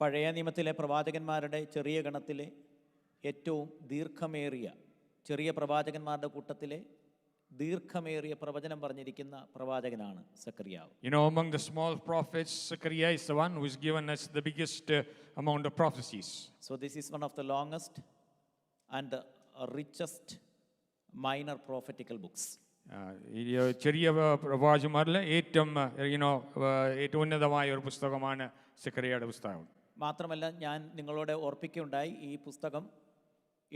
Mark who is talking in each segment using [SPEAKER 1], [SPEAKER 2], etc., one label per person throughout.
[SPEAKER 1] പഴയ നിയമത്തിലെ പ്രവാചകന്മാരുടെ ചെറിയ ഗണത്തിലെ ഏറ്റവും ദീർഘമേറിയ ചെറിയ പ്രവാചകന്മാരുടെ കൂട്ടത്തിലെ ദീർഘമേറിയ പ്രവചനം പറഞ്ഞിരിക്കുന്ന പ്രവാചകനാണ് സക്കറിയാവ്.
[SPEAKER 2] Among the small prophets, Zechariah is the one who is given us the biggest amount of prophecies.
[SPEAKER 1] So this is one of the longest and richest minor prophetical books.
[SPEAKER 2] ചെറിയ പ്രവാചകന്മാരിലെ ഏറ്റവും ഉന്നതമായ ഒരു പുസ്തകമാണ് സെക്കറിയയുടെ പുസ്തകം.
[SPEAKER 1] മാത്രമല്ല, ഞാൻ നിങ്ങളോട് ഓർപ്പിക്കുകയുണ്ടായി, ഈ പുസ്തകം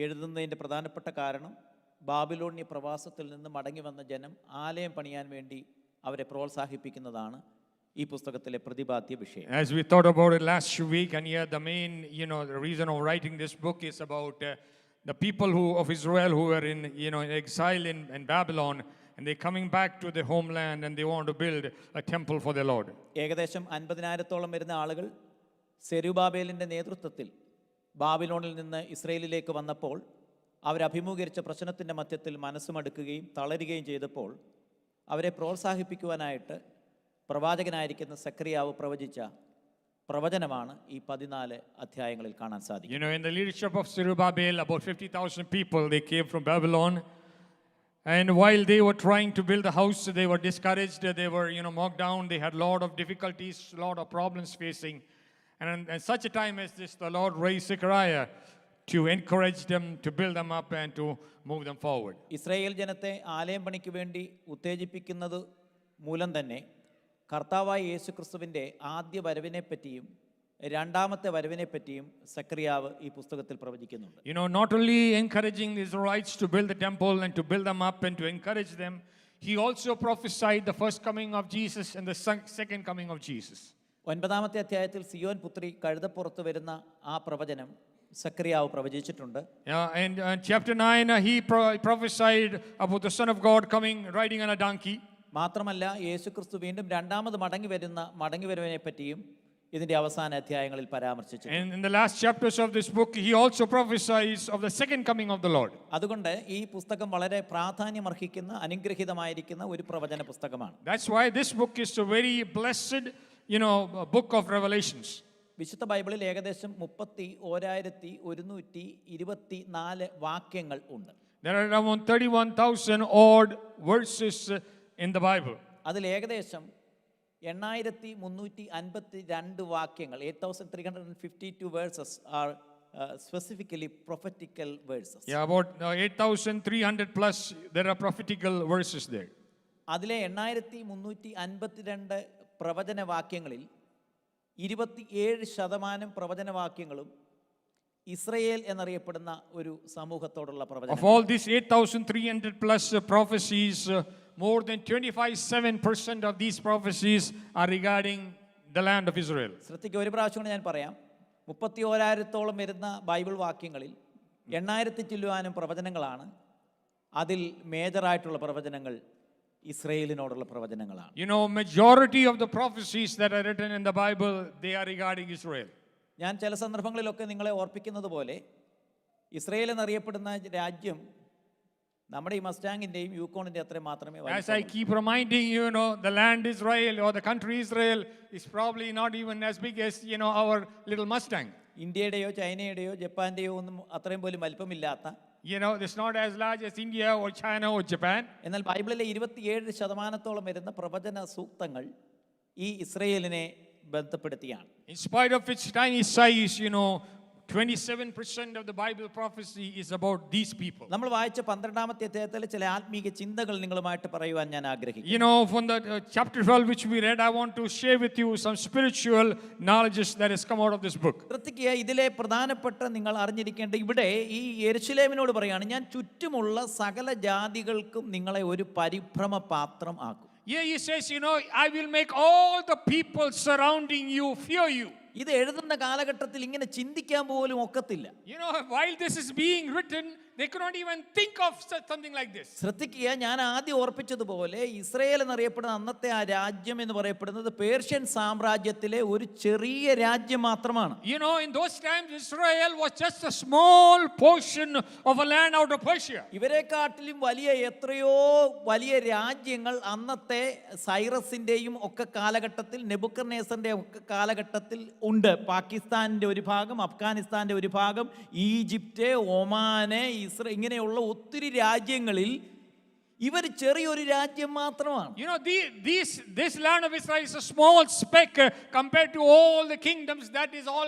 [SPEAKER 1] എഴുതുന്നതിൻ്റെ പ്രധാനപ്പെട്ട കാരണം ബാബിലോണിയ പ്രവാസത്തിൽ നിന്ന് മടങ്ങി വന്ന ജനം ആലയം പണിയാൻ വേണ്ടി അവരെ പ്രോത്സാഹിപ്പിക്കുന്നതാണ് ഈ പുസ്തകത്തിലെ പ്രതിപാദ്യ വിഷയം.
[SPEAKER 2] As we thought about it last week, and here the main the reason of writing this book is about the people of Israel who were in exile in Babylon, and they're coming back to their homeland and they want to build a temple for their Lord.
[SPEAKER 1] ഏകദേശം 50,000-ഓളം വരുന്ന ആളുകൾ സെരുബാബേലിൻ്റെ നേതൃത്വത്തിൽ ബാബിലോണിൽ നിന്ന് ഇസ്രയേലിലേക്ക് വന്നപ്പോൾ അവരഭിമുഖീകരിച്ച പ്രശ്നത്തിൻ്റെ മധ്യത്തിൽ മനസ്സുമടുക്കുകയും തളരുകയും ചെയ്തപ്പോൾ അവരെ പ്രോത്സാഹിപ്പിക്കുവാനായിട്ട് പ്രവാചകനായിരിക്കുന്ന സക്കറിയാവ് പ്രവചിച്ച പ്രവചനമാണ് ഈ 14 അധ്യായങ്ങളിൽ കാണാൻ സാധിക്കും.
[SPEAKER 2] In the leadership of Zerubbabel, about 50,000 people, they came from Babylon, and while they were trying to build the house, they were discouraged, they were mocked down, they had a lot of difficulties, a lot of problems facing, and at such a time as this, the Lord raised Zechariah to encourage them, to build them up and to move them forward.
[SPEAKER 1] Israel ജനത്തെ ആലയം പണിക്ക് വേണ്ടി ഉത്തേജിപ്പിക്കുന്നത് മൂലം തന്നെ കർത്താവായ യേശുക്രിസ്തുവിൻ്റെ ആദ്യ വരവിനെ പറ്റിയും രണ്ടാമത്തെ വരവിനെ പറ്റിയും സക്കറിയാവ് ഈ പുസ്തകത്തിൽ പ്രവചിക്കുന്നുണ്ട്.
[SPEAKER 2] Not only encouraging the Israelites to build the temple and to build them up and to encourage them, he also prophesied the first coming of Jesus and the second coming of Jesus.
[SPEAKER 1] 9-ാമത്തെ അധ്യായത്തിൽ സിയോൻ പുത്രി കഴുതപ്പുറത്ത് വരുന്ന ആ പ്രവചനം സക്കറിയാവ് പ്രവചിച്ചിട്ടുണ്ട്.
[SPEAKER 2] And chapter 9 he prophesied about the Son of God coming riding on a donkey.
[SPEAKER 1] മാത്രമല്ല, യേശുക്രിസ്തു വീണ്ടും രണ്ടാമത് മടങ്ങിവരവിനെ പറ്റിയും ഇതിന്റെ അവസാന അധ്യായങ്ങളിൽ പരാമർശിച്ചിട്ടുണ്ട്.
[SPEAKER 2] And in the last chapters of this book he also prophesies of the second coming of the Lord.
[SPEAKER 1] അതുകൊണ്ട് ഈ പുസ്തകം വളരെ പ്രാധാന്യമർഹിക്കുന്ന അനുഗ്രഹീതമായിരിക്കുന്ന ഒരു പ്രവചന പുസ്തകമാണ്.
[SPEAKER 2] That's why this book is a very blessed book of Revelations.
[SPEAKER 1] വിശുദ്ധ ബൈബിളിൽ ഏകദേശം 31,124 വാക്യങ്ങൾ ഉണ്ട്.
[SPEAKER 2] There are around 31,000 odd verses in the Bible.
[SPEAKER 1] അതിൽ ഏകദേശം 8,352 വാക്യങ്ങൾ 8,352 verses are specifically prophetical verses.
[SPEAKER 2] About 8,300 plus there are prophetical verses there.
[SPEAKER 1] അതിലെ 8,352 പ്രവചന വാക്യങ്ങളിൽ 27% പ്രവചനവാക്യങ്ങളും ഇസ്രായേൽ എന്നറിയപ്പെടുന്ന ഒരു സമൂഹത്തോടുള്ള പ്രവചനം.
[SPEAKER 2] Of all these 8,300 plus prophecies, more than 25% of these prophecies are regarding the land of Israel.
[SPEAKER 1] ശ്രദ്ധിക്കുക, ഒരു പ്രാവശ്യം ഞാൻ പറയാം. 31,000-ഓളം വരുന്ന ബൈബിൾ വാക്യങ്ങളിൽ 8,000 ചില്ലുവാനും പ്രവചനങ്ങളാണ്. അതിൽ മേജറായിട്ടുള്ള പ്രവചനങ്ങൾ ഇസ്രായേലിനോടുള്ള പ്രവചനങ്ങളാണ്.
[SPEAKER 2] Majority of the prophecies that are written in the Bible, they are regarding Israel.
[SPEAKER 1] ഞാൻ ചില സന്ദർഭങ്ങളിലൊക്കെ നിങ്ങളെ ഓർപ്പിക്കുന്നത് പോലെ ഇസ്രായേൽ എന്നറിയപ്പെടുന്ന രാജ്യം നമ്മുടെ ഈ മസ്റ്റാങ്ങിന്റെയും യൂക്കോണിന്റെ അത്രയും മാത്രമേ.
[SPEAKER 2] As I keep reminding you, the land Israel or the country Israel is probably not even as big as our little Mustang.
[SPEAKER 1] ഇന്ത്യയുടെയോ ചൈനയുടെയോ ജപ്പാന്റെയോ ഒന്നും അത്രയും പോലും വലിപ്പമില്ലാത്ത,
[SPEAKER 2] it's not as large as India or China or Japan.
[SPEAKER 1] എന്നാൽ ബൈബിളിലെ 27% വരുന്ന പ്രവചന സൂക്തങ്ങൾ ഈ ഇസ്രായേലിനെ ബന്ധപ്പെടുത്തിയാണ്.
[SPEAKER 2] In spite of its tiny size, 27% of the Bible prophecy is about these people.
[SPEAKER 1] നമ്മൾ വായിച്ച 12-ാമത്തെ അധ്യായത്തിലെ ചില ആത്മീയ ചിന്തകൾ നിങ്ങളുമായിട്ട് പറയുവാൻ ഞാൻ ആഗ്രഹിക്കുന്നു.
[SPEAKER 2] From the chapter 12 which we read, I want to share with you some spiritual knowledges that has come out of this book.
[SPEAKER 1] ശ്രദ്ധിക്കുക, ഇതിലെ പ്രധാനപ്പെട്ട നിങ്ങൾ അറിഞ്ഞിരിക്കേണ്ട, ഇവിടെ ഈ യെരുശലേമിനോട് പറയാണ്, ഞാൻ ചുറ്റുമുള്ള സകല ജാതികൾക്കും നിങ്ങളെ ഒരു പരിഭ്രമ പാത്രം ആക്കും.
[SPEAKER 2] Here he says, I will make all the people surrounding you fear you.
[SPEAKER 1] ഇത് എഴുതുന്ന കാലഘട്ടത്തിൽ ഇങ്ങനെ ചിന്തിക്കാൻ പോലും ഒക്കത്തില്ല.
[SPEAKER 2] While this is being written, they could not even think of something like this.
[SPEAKER 1] ശ്രദ്ധിക്കുക, ഞാൻ ആദ്യം ഓർപ്പിച്ചതുപോലെ ഇസ്രയേൽ എന്നറിയപ്പെടുന്ന അന്നത്തെ ആ രാജ്യം എന്ന് പറയപ്പെടുന്നത് പേർഷ്യൻ സാമ്രാജ്യത്തിലെ ഒരു ചെറിയ രാജ്യം മാത്രമാണ്.
[SPEAKER 2] You know, in those times, Israel was just a small portion of a land out of Persia.
[SPEAKER 1] ഇവരെക്കാട്ടിലും വലിയ എത്രയോ വലിയ രാജ്യങ്ങൾ അന്നത്തെ സൈറസിന്റെയും ഒക്കെ കാലഘട്ടത്തിൽ, നെബൂഖദ്നേസറിന്റെ ഒക്കെ കാലഘട്ടത്തിൽ ഉണ്ട്. പാകിസ്ഥാന്റെ ഒരു ഭാഗം, അഫ്ഗാനിസ്ഥാന്റെ ഒരു ഭാഗം, ഈജിപ്റ്റ്, ഒമാന്, ഇങ്ങനെയുള്ള ഒത്തിരി രാജ്യങ്ങളിൽ ഇവർ ചെറിയൊരു രാജ്യം മാത്രമാണ്.
[SPEAKER 2] You know, this land of Israel is a small speck compared to all the kingdoms that is all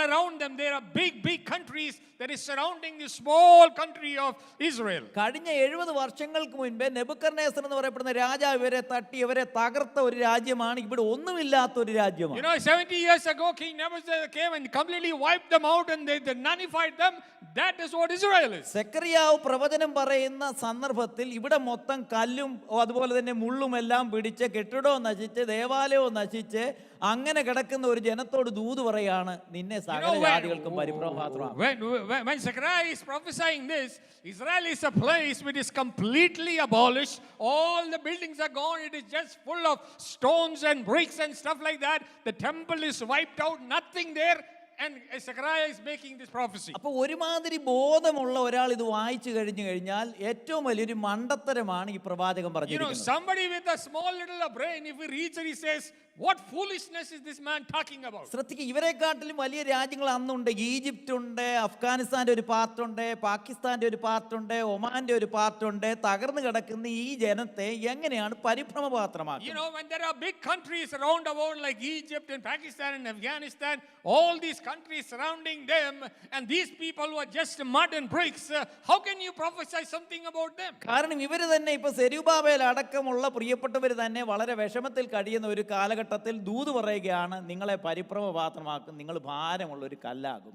[SPEAKER 2] around them. There are big countries that is surrounding the small country of Israel.
[SPEAKER 1] കഴിഞ്ഞ 70 വർഷങ്ങൾക്ക് മുൻപേ Nebuchadnezzar എന്ന് പറയപ്പെടുന്ന രാജാവ് ഇവരെ തട്ടി ഇവരെ തകർത്ത ഒരു രാജ്യമാണ്. ഇവിടെ ഒന്നുമില്ലാത്ത ഒരു രാജ്യമാണ്.
[SPEAKER 2] You know, 70 years ago, King Nebuchadnezzar came and completely wiped them out and they nullified them. That is what Israel is.
[SPEAKER 1] സെക്കറിയാവ് പ്രവചനം പറയുന്ന സന്ദർഭത്തിൽ ഇവിടെ മൊത്തം കല്ലും അതുപോലെ തന്നെ മുള്ളും എല്ലാം പിടിച്ച് കെട്ടിടവും നശിച്ച് ദേവാലയവും നശിച്ച് അങ്ങനെ കിടക്കുന്ന ഒരു ജനത്തോട് ദൂത് പറയാണ്, നിന്നെ സകല ജാതികൾക്കും പരിഭ്രമപാത്രമാക്കും.
[SPEAKER 2] When Zechariah is prophesying this, Israel is a place which is completely abolished. All the buildings are gone. It is just full of stones and bricks and stuff like that. The temple is wiped out. Nothing there. And Zechariah is making this prophecy.
[SPEAKER 1] അപ്പോൾ ഒരുമാതിരി ബോധമുള്ള ഒരാൾ ഇത് വായിച്ചു കഴിഞ്ഞാൽ ഏറ്റവും വലിയൊരു മണ്ടത്തരമാണ് ഈ പ്രവാചകൻ പറഞ്ഞിരിക്കുന്നത്.
[SPEAKER 2] You know, somebody with a small little brain, if he reads it, he says, what foolishness is this man talking about?
[SPEAKER 1] ശ്രദ്ധിക്കുക, ഇവരെക്കാട്ടിലും വലിയ രാജ്യങ്ങൾ അന്നുണ്ട്. ഈജിപ്റ്റ് ഉണ്ട്, അഫ്ഗാനിസ്ഥാന്റെ ഒരു പാർട്ടുണ്ട്, പാകിസ്ഥാന്റെ ഒരു പാർട്ടുണ്ട്, ഒമാന്റെ ഒരു പാർട്ടുണ്ട്. തകർന്നു കിടക്കുന്ന ഈ ജനത്തെ എങ്ങനെയാണ് പരിഭ്രമപാത്രമാക്കുന്നത്?
[SPEAKER 2] You know, when there are big countries around the world like Egypt and Pakistan and Afghanistan, all these countries surrounding them, and these people who are just mud and bricks, how can you prophesy something about them?
[SPEAKER 1] കാരണം ഇവർ തന്നെ ഇപ്പൊ Zerubbabel അടക്കമുള്ള പ്രിയപ്പെട്ടവർ തന്നെ വളരെ വിഷമത്തിൽ കഴിയുന്ന ഒരു കാലഘട്ടത്തിൽ ദൂത് പറയുകയാണ്, നിങ്ങളെ പരിഭ്രമപാത്രമാക്കും, നിങ്ങൾ ഭാരമുള്ള ഒരു കല്ലാകും.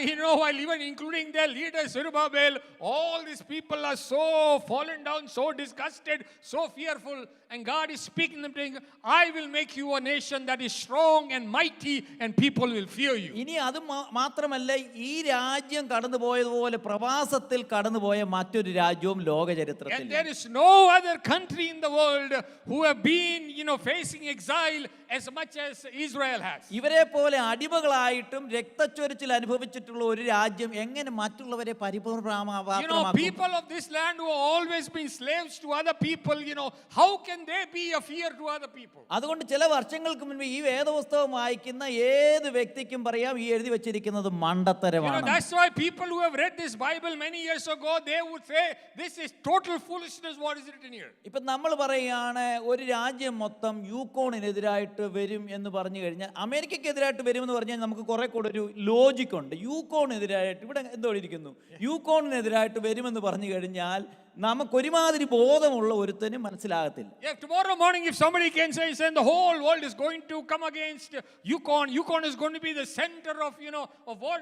[SPEAKER 2] You know, while even including their leader Zerubbabel, all these people are so fallen down, so disgusted, so fearful, and God is speaking them, saying, I will make you a nation that is strong and mighty, and people will fear you.
[SPEAKER 1] ഇനി അത് മാത്രമല്ല, ഈ രാജ്യം കടന്നുപോയതുപോലെ പ്രവാസത്തിൽ കടന്നുപോയ മറ്റൊരു രാജ്യവും ലോക ചരിത്രത്തിൽ.
[SPEAKER 2] And there is no other country in the world who have been, you know, facing exile as much as Israel has.
[SPEAKER 1] ഇവരെ പോലെ അടിമകളായിട്ടും രക്തച്ചൊരിച്ചിൽ അനുഭവിച്ചിട്ടുള്ള ഒരു രാജ്യം എങ്ങനെ മറ്റുള്ളവരെ പരിഭ്രമപാത്രമാക്കും?
[SPEAKER 2] You know, people of this land who have always been slaves to other people, you know, how can they be a fear to other people?
[SPEAKER 1] അതുകൊണ്ട് ചില വർഷങ്ങൾക്ക് മുൻപ് ഈ വേദപുസ്തകം വായിക്കുന്ന ഏത് വ്യക്തിക്കും പറയാം, ഈ എഴുതി വെച്ചിരിക്കുന്നത്
[SPEAKER 2] You know,
[SPEAKER 1] മണ്ടത്തരമാണ്.
[SPEAKER 2] that's why people who have read this Bible many years ago, they would say, this is total foolishness, what is written here?
[SPEAKER 1] ഇപ്പൊ നമ്മൾ പറയുകയാണ് ഒരു രാജ്യം മൊത്തം യൂക്കോണിനെതിരായിട്ട് വരും എന്ന് പറഞ്ഞു കഴിഞ്ഞാൽ, അമേരിക്കക്കെതിരായിട്ട് വരുമെന്ന് പറഞ്ഞാൽ നമുക്ക് കുറെ കൂടെ ഒരു ലോജിക് ഉണ്ട്. യൂക്കോണിനെതിരായിട്ട് ഇവിടെ എന്തോ ഇരിക്കുന്നു, യൂക്കോണിനെതിരായിട്ട് വരുമെന്ന് പറഞ്ഞു കഴിഞ്ഞാൽ നമുക്കൊരുമാതിരി ബോധമുള്ള ഒരുത്തനും മനസ്സിലാകത്തില്ല.
[SPEAKER 2] Yeah, tomorrow morning if somebody can say the whole world is going to come against Yukon is going to be the center of, you know, of war,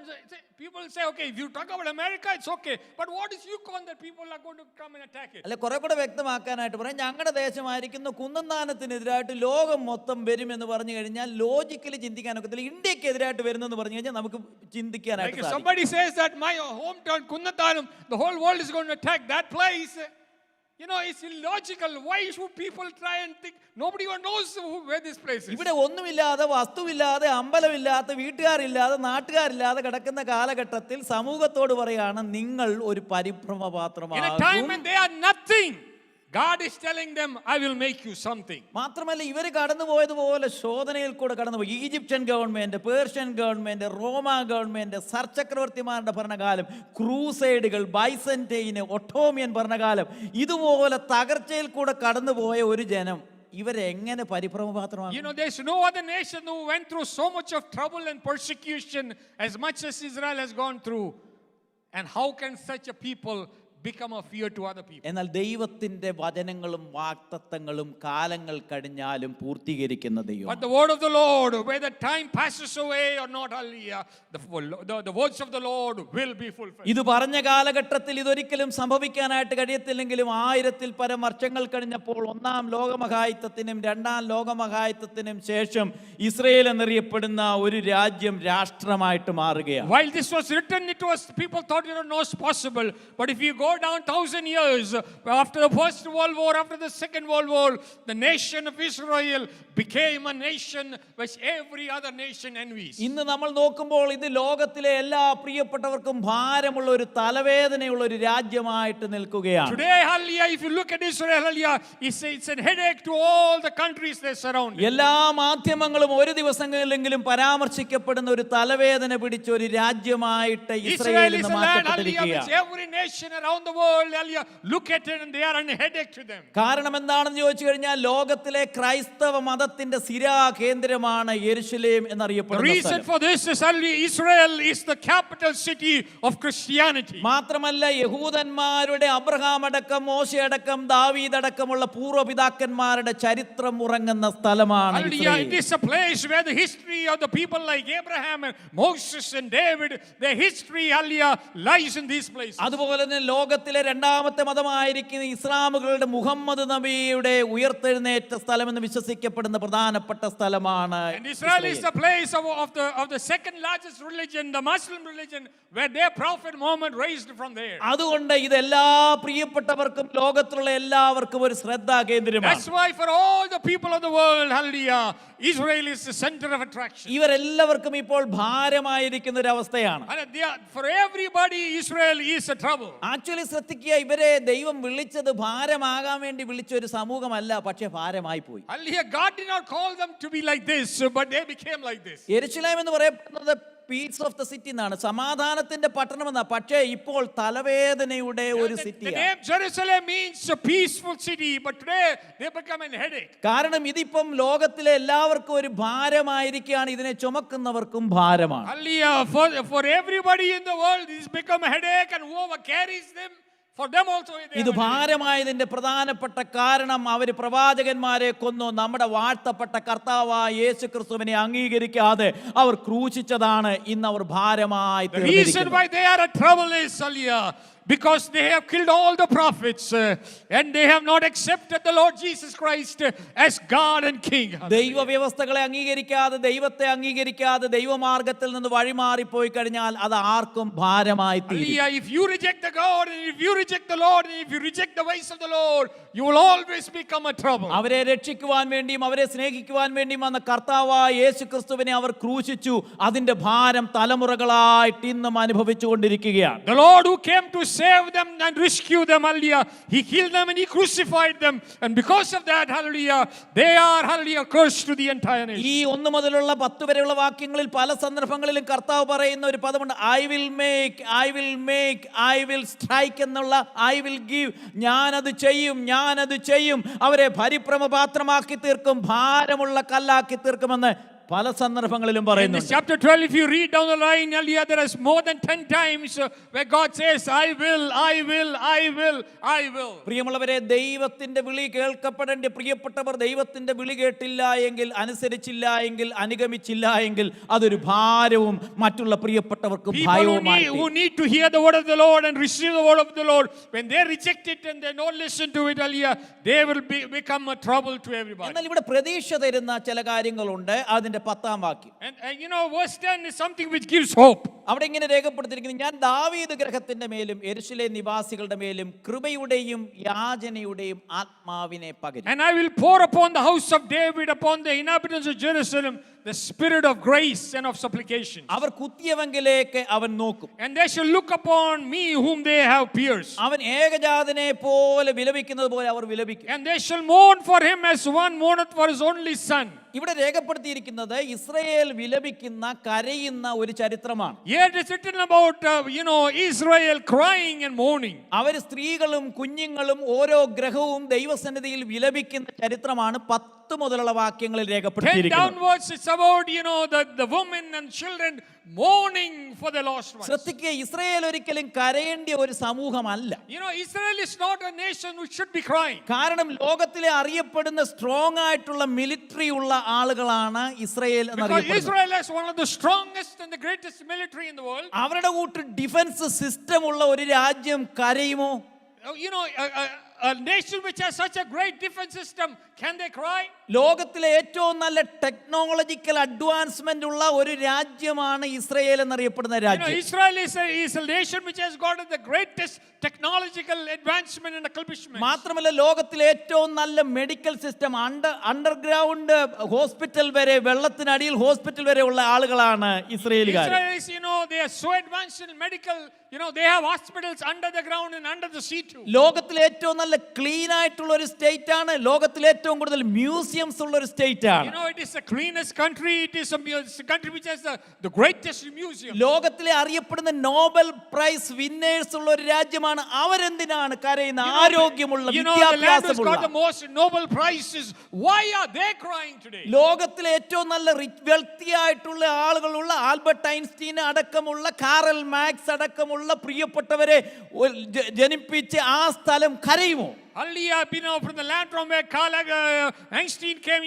[SPEAKER 2] people will say, okay, if you talk about America, it's okay, but what is Yukon that people are going to come and attack it?
[SPEAKER 1] അല്ലെ, കുറെ കൂടെ വ്യക്തമാക്കാനായിട്ട് പറയാം, ഞങ്ങളുടെ ദേശമായിരിക്കുന്ന കുന്നന്താനത്തിനെതിരായിട്ട് ലോകം മൊത്തം വരുമെന്ന് പറഞ്ഞു കഴിഞ്ഞാൽ ലോജിക്കലി ചിന്തിക്കാനൊക്കത്തില്ല. ഇന്ത്യക്കെതിരായിട്ട് വരുന്നെന്ന് പറഞ്ഞു കഴിഞ്ഞാൽ നമുക്ക് ചിന്തിക്കാനായിട്ട്
[SPEAKER 2] Like if
[SPEAKER 1] സാധിക്കും.
[SPEAKER 2] somebody says that my hometown Kunnathanam, the whole world is going to attack that place, you know, it's illogical. Why should people try and think? Nobody even knows where this place is.
[SPEAKER 1] ഇവിടെ ഒന്നുമില്ലാതെ, വസ്തുവില്ലാതെ, അമ്പലമില്ലാത്ത, വീട്ടുകാരില്ലാതെ, നാട്ടുകാരില്ലാതെ കിടക്കുന്ന കാലഘട്ടത്തിൽ സമൂഹത്തോട് പറയാണ്, നിങ്ങൾ ഒരു
[SPEAKER 2] In a time
[SPEAKER 1] പരിഭ്രമപാത്രമാകും.
[SPEAKER 2] when they are nothing, God is telling them, I will make you something.
[SPEAKER 1] മാത്രമല്ല ഇവർ കടന്നുപോയതുപോലെ ശോധനയിൽ കൂടെ കടന്നുപോയി. ഈജിപ്ഷ്യൻ ഗവൺമെന്റ്, പേർഷ്യൻ ഗവൺമെന്റ്, റോമ ഗവൺമെന്റ്, സർച്ചക്രവർത്തിമാരുടെ ഭരണകാലം, ക്രൂസൈഡുകൾ, ബൈസന്റൈന്, ഒട്ടോമിയൻ ഭരണകാലം, ഇതുപോലെ തകർച്ചയിൽ കൂടെ കടന്നുപോയ ഒരു ജനം ഇവരെങ്ങനെ പരിഭ്രമപാത്രമാണ്?
[SPEAKER 2] You know, there's no other nation who went through so much of trouble and persecution as much as Israel has gone through. And how can such a people become a fear to other people.
[SPEAKER 1] എന്നാൽ ദൈവത്തിന്റെ വചനങ്ങളും വാഗ്ദത്തങ്ങളും കാലങ്ങൾ കഴിഞ്ഞാലും പൂർത്തീകരിക്കുന്ന ദൈവം.
[SPEAKER 2] But the word of the Lord, whether time passes away or not, hallelujah, the words of the Lord will be fulfilled.
[SPEAKER 1] ഇത് പറഞ്ഞ കാലഘട്ടത്തിൽ ഇതൊരിക്കലും സംഭവിക്കാനായിട്ട് കഴിയത്തില്ലെങ്കിലും 1000-ൽ പരം വർഷങ്ങൾ കഴിഞ്ഞപ്പോൾ ഒന്നാം ലോകമഹായുദ്ധത്തിനും രണ്ടാം ലോകമഹായുദ്ധത്തിനും ശേഷം ഇസ്രായേൽ എന്നറിയപ്പെടുന്ന ഒരു രാജ്യം രാഷ്ട്രമായിട്ട് മാറുകയാണ്.
[SPEAKER 2] While this was written, people thought it was not possible. But if you go down 1,000 years after the First World War, after the Second World War, the nation of Israel became a nation which every other nation envies.
[SPEAKER 1] ഇന്ന് നമ്മൾ നോക്കുമ്പോൾ ഇത് ലോകത്തിലെ എല്ലാ പ്രിയപ്പെട്ടവർക്കും ഭാരമുള്ള ഒരു തലവേദനയുള്ള ഒരു രാജ്യമായിട്ട് നിൽക്കുകയാണ്.
[SPEAKER 2] Today, hallelujah, if you look at Israel, hallelujah, it's a headache to all the countries they surround.
[SPEAKER 1] എല്ലാ മാധ്യമങ്ങളും ഒരു ദിവസങ്ങളിലെങ്കിലും പരാമർശിക്കപ്പെടുന്ന ഒരു തലവേദന പിടിച്ച ഒരു രാജ്യമായിട്ട് ഇസ്രായേൽ ഇന്ന് മാറ്റപ്പെട്ടിരിക്കുകയാണ്.
[SPEAKER 2] Every nation around the world, hallelujah, look at it and they are a headache to them.
[SPEAKER 1] കാരണം എന്താണെന്ന് ചോദിച്ചു കഴിഞ്ഞാൽ ലോകത്തിലെ ക്രൈസ്തവ മതത്തിന്റെ സിരാ കേന്ദ്രമാണ് യെരുശലേം എന്നറിയപ്പെടുന്ന
[SPEAKER 2] The reason for this is hallelujah, Israel is the capital city of Christianity.
[SPEAKER 1] മാത്രമല്ല യഹൂദന്മാരുടെ അബ്രഹാം അടക്കം മോശ അടക്കം ദാവീദ് അടക്കമുള്ള പൂർവ്വപിതാക്കന്മാരുടെ ചരിത്രം ഉറങ്ങുന്ന സ്ഥലമാണ്
[SPEAKER 2] Hallelujah,
[SPEAKER 1] Israel.
[SPEAKER 2] it is a place where the history of the people like Abraham and Moses and David, their history, hallelujah, lies in these places.
[SPEAKER 1] അതുപോലെ തന്നെ ലോകത്തിലെ രണ്ടാമത്തെ മതമായിരിക്കുന്ന ഇസ്ലാമുകളുടെ മുഹമ്മദ് നബിയുടെ ഉയർത്തെഴുന്നേറ്റ സ്ഥലം എന്ന് വിശ്വസിക്കപ്പെടുന്ന പ്രധാനപ്പെട്ട സ്ഥലമാണ്
[SPEAKER 2] And Israel is
[SPEAKER 1] Israel.
[SPEAKER 2] the place of the second largest religion, the Muslim religion, where their prophet Muhammad raised from there.
[SPEAKER 1] അതുകൊണ്ട് ഇതെല്ലാ പ്രിയപ്പെട്ടവർക്കും ലോകത്തിലുള്ള എല്ലാവർക്കും ഒരു ശ്രദ്ധാ കേന്ദ്രമാണ്.
[SPEAKER 2] That's why for all the people of the world, hallelujah, Israel is the center of attraction.
[SPEAKER 1] ഇവരെല്ലാവർക്കും ഇപ്പോൾ ഭാരമായിരിക്കുന്ന ഒരു അവസ്ഥയാണ്.
[SPEAKER 2] And for everybody, Israel is a trouble.
[SPEAKER 1] Actually ശ്രദ്ധിക്കുക, ഇവരെ ദൈവം വിളിച്ചത് ഭാരമാകാൻ വേണ്ടി വിളിച്ച ഒരു സമൂഹമല്ല, പക്ഷെ ഭാരമായി പോയി.
[SPEAKER 2] Hallelujah, God did not call them to be like this, but they became like this.
[SPEAKER 1] യെരുശലേം എന്ന് പറയപ്പെടുന്നത് പീസ് ഓഫ് ദ സിറ്റി എന്നാണ്, സമാധാനത്തിന്റെ പട്ടണം എന്നാ. പക്ഷേ ഇപ്പോൾ തലവേദനയുടെ ഒരു
[SPEAKER 2] The
[SPEAKER 1] സിറ്റിയാണ്.
[SPEAKER 2] name Jerusalem means a peaceful city, but today they become a headache.
[SPEAKER 1] കാരണം ഇതിപ്പം ലോകത്തിലെ എല്ലാവർക്കും ഒരു ഭാരമായിരിക്കുകയാണ്, ഇതിനെ ചുമക്കുന്നവർക്കും ഭാരമാണ്.
[SPEAKER 2] Hallelujah, for everybody in the world, this become a headache, and whoever carries them, for them also they
[SPEAKER 1] ഇത്
[SPEAKER 2] are a headache.
[SPEAKER 1] ഭാരമായതിന്റെ പ്രധാനപ്പെട്ട കാരണം അവര് പ്രവാചകന്മാരെ കൊന്നു. നമ്മുടെ വാഴ്ത്തപ്പെട്ട കർത്താവായ യേശു ക്രിസ്തുവിനെ അംഗീകരിക്കാതെ അവർ ക്രൂശിച്ചതാണ് ഇന്ന് അവർ ഭാരമായി
[SPEAKER 2] The reason
[SPEAKER 1] തീർന്നിരിക്കുന്നത്.
[SPEAKER 2] why they are a trouble is, hallelujah, because they have killed all the prophets and they have not accepted the Lord Jesus Christ as God and King.
[SPEAKER 1] ദൈവ വ്യവസ്ഥകളെ അംഗീകരിക്കാതെ, ദൈവത്തെ അംഗീകരിക്കാതെ, ദൈവമാർഗത്തിൽ നിന്ന് വഴിമാറിപ്പോയി കഴിഞ്ഞാൽ അത് ആർക്കും ഭാരമായി തീരും.
[SPEAKER 2] Hallelujah, if you reject the God, and if you reject the Lord, and if you reject the ways of the Lord, you will always become a trouble.
[SPEAKER 1] അവരെ രക്ഷിക്കുവാൻ വേണ്ടിയും അവരെ സ്നേഹിക്കുവാൻ വേണ്ടിയും വന്ന കർത്താവായ യേശു ക്രിസ്തുവിനെ അവർ ക്രൂശിച്ചു. അതിന്റെ ഭാരം തലമുറകളായിട്ട് ഇന്നും അനുഭവിച്ചുകൊണ്ടിരിക്കുകയാണ്.
[SPEAKER 2] The Lord who came to save them and rescue them, hallelujah, He killed them and He crucified them, and because of that, hallelujah, they are, hallelujah, cursed to the entire nation.
[SPEAKER 1] ഈ 1 മുതലുള്ള 10 വരെയുള്ള വാക്യങ്ങളിൽ പല സന്ദർഭങ്ങളിലും കർത്താവ് പറയുന്ന ഒരു പദമുണ്ട്, I will make, I will make, I will strike എന്നുള്ള ഐ വിൽ ഗീവ്. ഞാനത് ചെയ്യും, ഞാനത് ചെയ്യും, അവരെ പരിഭ്രമപാത്രമാക്കി തീർക്കും, ഭാരമുള്ള കല്ലാക്കി തീർക്കുമെന്ന് പല സന്ദർഭങ്ങളിലും
[SPEAKER 2] In
[SPEAKER 1] പറയുന്നു.
[SPEAKER 2] this chapter 12, if you read down the line, hallelujah, there is more than 10 times where God says, I will, I will, I will, I will.
[SPEAKER 1] പ്രിയമുള്ളവരെ, ദൈവത്തിന്റെ വിളി കേൾക്കപ്പെടേണ്ട പ്രിയപ്പെട്ടവർ ദൈവത്തിന്റെ വിളി കേട്ടില്ല എങ്കിൽ, അനുസരിച്ചില്ല എങ്കിൽ, അനുഗമിച്ചില്ല എങ്കിൽ അതൊരു ഭാരവും മറ്റുള്ള പ്രിയപ്പെട്ടവർക്കും
[SPEAKER 2] People
[SPEAKER 1] ഭയവുമായി
[SPEAKER 2] who need to hear the word of the Lord and receive the word of the Lord, when they reject it and they don't listen to it, hallelujah, they will become a trouble to everybody.
[SPEAKER 1] എന്നാൽ ഇവിടെ പ്രതീക്ഷ തരുന്ന ചില കാര്യങ്ങളുണ്ട്. അതിന്റെ 10-ാം വാക്യം,
[SPEAKER 2] And you know, verse 10 is something which gives hope.
[SPEAKER 1] അവിടെ ഇങ്ങനെ രേഖപ്പെടുത്തിയിരിക്കുന്നു, ഞാൻ ദാവീദ് ഗൃഹത്തിന്റെ മേലും യെരുശലേം നിവാസികളുടെ മേലും കൃപയുടെയും യാചനയുടെയും ആത്മാവിനെ പകരും.
[SPEAKER 2] And I will pour upon the house of David, upon the inhabitants of Jerusalem, the spirit of grace and of supplication.
[SPEAKER 1] അവർ കുത്തിയവങ്കിലേക്ക് അവൻ നോക്കും.
[SPEAKER 2] And they shall look upon me whom they have pierced.
[SPEAKER 1] അവൻ ഏകജാതനെ പോലെ വിലപിക്കുന്നത് പോലെ അവർ വിലപിക്കും.
[SPEAKER 2] And they shall mourn for him as one mourneth for his only son.
[SPEAKER 1] ഇവിടെ രേഖപ്പെടുത്തിയിരിക്കുന്നത് Israel വിലപിക്കുന്ന, കരയുന്ന ഒരു ചരിത്രമാണ്.
[SPEAKER 2] Here it is written about, Israel crying and mourning.
[SPEAKER 1] അവർ സ്ത്രീകളും കുഞ്ഞുങ്ങളും ഓരോ ഗ്രഹവും ദൈവസന്നിധിയിൽ വിലപിക്കുന്ന ചരിത്രമാണ് 10 മുതലുള്ള വാക്യങ്ങളിൽ
[SPEAKER 2] 10
[SPEAKER 1] രേഖപ്പെടുത്തിയിരിക്കുന്നത്.
[SPEAKER 2] downwards, it's about, the women and children mourning for the lost ones.
[SPEAKER 1] ശ്രദ്ധിക്കുക, ഇസ്രായേൽ ഒരിക്കലും കരയേണ്ടിയ ഒരു സമൂഹമല്ല.
[SPEAKER 2] Israel is not a nation which should be crying.
[SPEAKER 1] കാരണം ലോകത്തിലെ അറിയപ്പെടുന്ന സ്ട്രോങ് ആയിട്ടുള്ള മിലിറ്ററി ഉള്ള ആളുകളാണ് ഇസ്രായേൽ
[SPEAKER 2] Because
[SPEAKER 1] എന്നറിയപ്പെടുന്നത്.
[SPEAKER 2] Israel is one of the strongest and the greatest military in the world.
[SPEAKER 1] അവരുടെ കൂട്ട് ഡിഫൻസ് സിസ്റ്റം ഉള്ള ഒരു രാജ്യം കരയുമോ?
[SPEAKER 2] A nation which has such a great defense system, can they cry?
[SPEAKER 1] ലോകത്തിലെ ഏറ്റവും നല്ല ടെക്നോളജിക്കൽ അഡ്വാൻസ്മെന്റ് ഉള്ള ഒരു രാജ്യമാണ് ഇസ്രായേൽ എന്നറിയപ്പെടുന്ന രാജ്യം.
[SPEAKER 2] Israel is a nation which has got the greatest technological advancement and accomplishment.
[SPEAKER 1] മാത്രമല്ല ലോകത്തിലെ ഏറ്റവും നല്ല മെഡിക്കൽ സിസ്റ്റം, അണ്ടർഗ്രൗണ്ട് ഹോസ്പിറ്റൽ വരെ, വെള്ളത്തിനടിയിൽ ഹോസ്പിറ്റൽ വരെ ഉള്ള ആളുകളാണ് ഇസ്രായേലുകാർ.
[SPEAKER 2] Israelis, they are so advanced in medical, they have hospitals under the ground and under the sea too.
[SPEAKER 1] ലോകത്തിലെ ഏറ്റവും നല്ല ക്ലീൻ ആയിട്ടുള്ള ഒരു സ്റ്റേറ്റ് ആണ്. ലോകത്തിലെ ഏറ്റവും കൂടുതൽ മ്യൂസിയംസ് ഉള്ള ഒരു സ്റ്റേറ്റ് ആണ്.
[SPEAKER 2] It is the cleanest country. It is a country which has the greatest museum.
[SPEAKER 1] ലോകത്തിലെ അറിയപ്പെടുന്ന നോബൽ പ്രൈസ് വിന്നേഴ്സ് ഉള്ള ഒരു രാജ്യമാണ്. അവരെന്തിനാണ് കരയുന്ന? ആരോഗ്യമുള്ള,
[SPEAKER 2] The land has
[SPEAKER 1] വിദ്യാഭ്യാസമുള്ള,
[SPEAKER 2] got the most Nobel prizes. Why are they crying today?
[SPEAKER 1] ലോകത്തിലെ ഏറ്റവും നല്ല വെൽത്തി ആയിട്ടുള്ള ആളുകളുള്ള ആൽബർട്ട് ഐൻസ്റ്റീൻ അടക്കമുള്ള, കാറൽ മാക്സ് അടക്കമുള്ള പ്രിയപ്പെട്ടവരെ ജനിപ്പിച്ച് ആ സ്ഥലം കരയുമോ?
[SPEAKER 2] Hallelujah, from the land from where Carl Einstein came,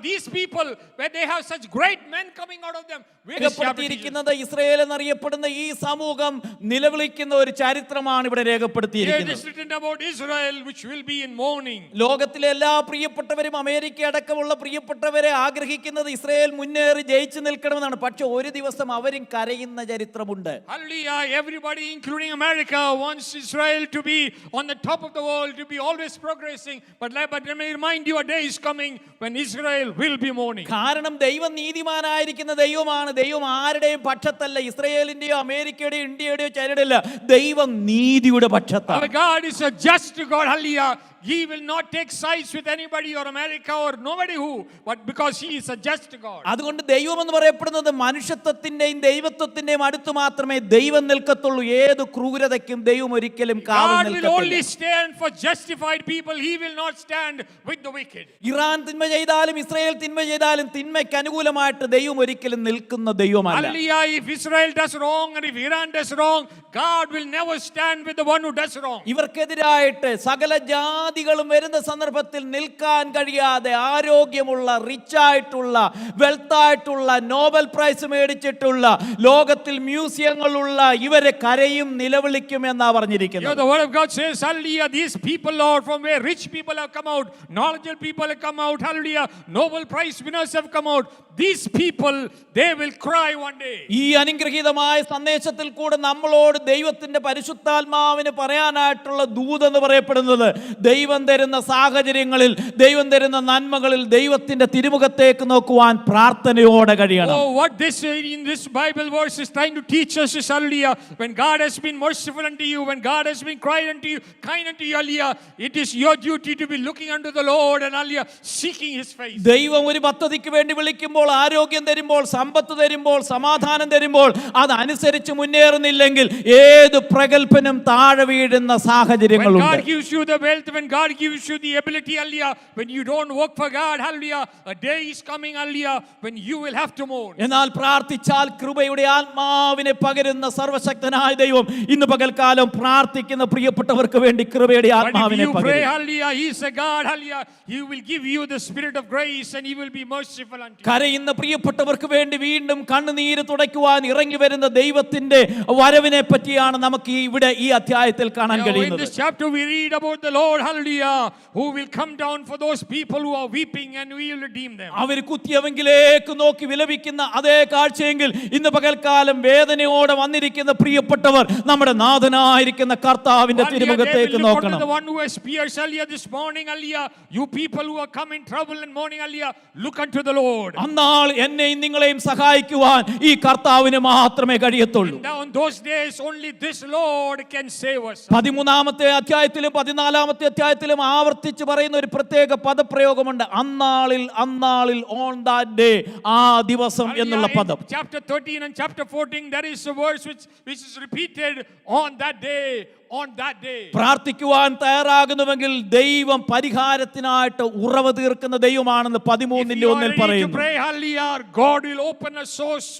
[SPEAKER 2] these people, where they have such great men coming out of them.
[SPEAKER 1] രേഖപ്പെടുത്തിയിരിക്കുന്നത് ഇസ്രായേൽ എന്നറിയപ്പെടുന്ന ഈ സമൂഹം നിലവിളിക്കുന്ന ഒരു ചരിത്രമാണ് ഇവിടെ രേഖപ്പെടുത്തിയിരിക്കുന്നത്.
[SPEAKER 2] It is written about Israel which will be in mourning.
[SPEAKER 1] ലോകത്തിലെ എല്ലാ പ്രിയപ്പെട്ടവരും, അമേരിക്ക അടക്കമുള്ള പ്രിയപ്പെട്ടവരെ ആഗ്രഹിക്കുന്നത് ഇസ്രായേൽ മുന്നേറി ജയിച്ചു നിൽക്കണമെന്നാണ്. പക്ഷെ ഒരു ദിവസം അവരും കരയുന്ന ചരിത്രമുണ്ട്.
[SPEAKER 2] Hallelujah, everybody including America wants Israel to be on the top of the world, to be always progressing. But let me remind you, a day is coming when Israel will be mourning.
[SPEAKER 1] കാരണം ദൈവം നീതിമാനായിരിക്കുന്ന ദൈവമാണ്. ദൈവം ആരുടെയും പക്ഷത്തല്ല. ഇസ്രായേലിന്റെയോ അമേരിക്കയുടെയോ ഇന്ത്യയുടെയോ ചരടില്ല. ദൈവം നീതിയുടെ പക്ഷത്താണ്.
[SPEAKER 2] Our God is a just God. Hallelujah. He will not take sides with anybody or America or nobody who, but because he is a just God.
[SPEAKER 1] അതുകൊണ്ട് ദൈവം എന്ന് പറയപ്പെടുന്നത് മനുഷ്യത്വത്തിന്റെയും ദൈവത്വത്തിന്റെയും അടുത്ത് മാത്രമേ ദൈവം നിൽക്കത്തുള്ളൂ. ഏത് ക്രൂരതയ്ക്കും ദൈവം ഒരിക്കലും കാവൽ
[SPEAKER 2] God will
[SPEAKER 1] നിൽക്കത്തില്ല.
[SPEAKER 2] only stand for justified people. He will not stand with the wicked.
[SPEAKER 1] Iran തിന്മ ചെയ്താലും ഇസ്രായേൽ തിന്മ ചെയ്താലും തിന്മയ്ക്ക് അനുകൂലമായിട്ട് ദൈവം ഒരിക്കലും നിൽക്കുന്ന ദൈവമല്ല.
[SPEAKER 2] Hallelujah. If Israel does wrong and if Iran does wrong, God will never stand with the one who does wrong.
[SPEAKER 1] ഇവർക്കെതിരായിട്ട് സകല ജാതികളും വരുന്ന സന്ദർഭത്തിൽ നിൽക്കാൻ കഴിയാതെ ആരോഗ്യമുള്ള, റിച്ചായിട്ടുള്ള, വെൽത്തായിട്ടുള്ള, നോബൽ പ്രൈസ് മേടിച്ചിട്ടുള്ള, ലോകത്തിൽ മ്യൂസിയങ്ങളുള്ള ഇവരെ കരയും നിലവിളിക്കും എന്നാ പറഞ്ഞിരിക്കുന്നത്.
[SPEAKER 2] The word of God says, hallelujah, these people, Lord, from where rich people have come out, knowledgeable people have come out, hallelujah, Nobel Prize winners have come out. These people, they will cry one day.
[SPEAKER 1] ഈ അനുഗ്രഹീതമായ സന്ദേശത്തിൽ കൂടെ നമ്മളോട് ദൈവത്തിന്റെ പരിശുദ്ധാത്മാവിന് പറയാനായിട്ടുള്ള ദൂതെന്ന് പറയപ്പെടുന്നത്, ദൈവം തരുന്ന സാഹചര്യങ്ങളിൽ, ദൈവം തരുന്ന നന്മകളിൽ ദൈവത്തിന്റെ തിരുമുഖത്തേക്ക് നോക്കുവാൻ പ്രാർത്ഥനയോടെ കഴിയണം.
[SPEAKER 2] Oh, what this in this Bible verse is trying to teach us is, hallelujah, when God has been merciful unto you, when God has been kind unto you, hallelujah, it is your duty to be looking unto the Lord and, hallelujah, seeking his face.
[SPEAKER 1] ദൈവം ഒരു പദ്ധതിക്ക് വേണ്ടി വിളിക്കുമ്പോൾ, ആരോഗ്യം തരുമ്പോൾ, സമ്പത്ത് തരുമ്പോൾ, സമാധാനം തരുമ്പോൾ അതനുസരിച്ച് മുന്നേറുന്നില്ലെങ്കിൽ ഏത് പ്രഗൽഭനും താഴെ വീഴുന്ന സാഹചര്യങ്ങളുണ്ട്.
[SPEAKER 2] When God gives you the wealth, when God gives you the ability, hallelujah, when you don't work for God, hallelujah, a day is coming, hallelujah, when you will have to mourn.
[SPEAKER 1] എന്നാൽ പ്രാർത്ഥിച്ചാൽ കൃപയുടെ ആത്മാവിനെ പകരുന്ന സർവശക്തനായ ദൈവം ഇന്ന് പകൽക്കാലം പ്രാർത്ഥിക്കുന്ന പ്രിയപ്പെട്ടവർക്ക് വേണ്ടി കൃപയുടെ ആത്മാവിനെ
[SPEAKER 2] But if you pray,
[SPEAKER 1] പകരും.
[SPEAKER 2] hallelujah, he is a God, hallelujah, he will give you the spirit of grace and he will be merciful unto you.
[SPEAKER 1] കരയുന്ന പ്രിയപ്പെട്ടവർക്ക് വേണ്ടി വീണ്ടും കണ്ണുനീര് തുടയ്ക്കുവാൻ ഇറങ്ങി വരുന്ന ദൈവത്തിന്റെ വരവിനെ പറ്റിയാണ് നമുക്ക് ഇവിടെ ഈ അധ്യായത്തിൽ കാണാൻ
[SPEAKER 2] In
[SPEAKER 1] കഴിയുന്നത്.
[SPEAKER 2] this chapter we read about the Lord, hallelujah, who will come down for those people who are weeping and we will redeem them.
[SPEAKER 1] അവർ കുത്തിയവെങ്കിലേക്ക് നോക്കി വിലപിക്കുന്ന അതേ കാഴ്ചയെങ്കിൽ ഇന്ന് പകൽക്കാലം വേദനയോടെ വന്നിരിക്കുന്ന പ്രിയപ്പെട്ടവർ നമ്മുടെ നാഥനായിരിക്കുന്ന കർത്താവിന്റെ തിരുമുഖത്തേക്ക് നോക്കണം.
[SPEAKER 2] The one who has pierced, hallelujah, this morning, hallelujah, you people who are come in trouble and mourning, hallelujah, look unto the Lord.
[SPEAKER 1] അന്നാൾ എന്നെയും നിങ്ങളെയും സഹായിക്കുവാൻ ഈ കർത്താവിന് മാത്രമേ കഴിയത്തുള്ളൂ.
[SPEAKER 2] On those days only this Lord can save us.
[SPEAKER 1] 13-ാമത്തെ അധ്യായത്തിലും 14-ാമത്തെ അധ്യായത്തിലും അധ്യായത്തിലും ആവർത്തിച്ച് പറയുന്ന ഒരു പ്രത്യേക പദപ്രയോഗമുണ്ട്. അന്നാളിൽ, അന്നാളിൽ, ഓൺ ദാറ്റ് ഡേ, ആ ദിവസം എന്നുള്ള പദം.
[SPEAKER 2] In chapter 13 and chapter 14, there is a verse which is repeated, on that day, on that day.
[SPEAKER 1] പ്രാർത്ഥിക്കുവാൻ തയ്യാറാകുന്നുവെങ്കിൽ ദൈവം പരിഹാരത്തിനായിട്ട് ഉറവ തീർക്കുന്ന ദൈവമാണെന്ന് 13:1 പറയുന്നു.
[SPEAKER 2] Pray, hallelujah, God will open a source,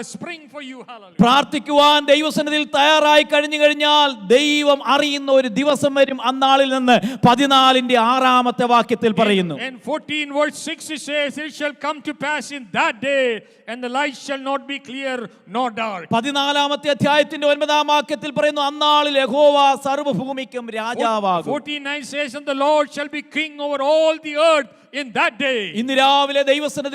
[SPEAKER 2] a spring for you, hallelujah.
[SPEAKER 1] പ്രാർത്ഥിക്കുവാൻ ദൈവസന്നിധിയിൽ തയ്യാറായി കഴിഞ്ഞാൽ ദൈവം അറിയുന്ന ഒരു ദിവസം വരും. അന്നാളിൽ നിന്ന് 14:6 വാക്യത്തിൽ പറയുന്നു.
[SPEAKER 2] In 14 verse 6 it says, it shall come to pass in that day, and the light shall not be clear nor dark.
[SPEAKER 1] 14 അധ്യായത്തിന്റെ 9 വാക്യത്തിൽ പറയുന്നു, അന്നാളിൽ യഹോവ സർവ്വഭൂമിക്കും രാജാവാകും.
[SPEAKER 2] 14:9 says, and the Lord shall be king over all the earth in that day.
[SPEAKER 1] ഇന്ന് രാവിലെ ദൈവസന്നിധി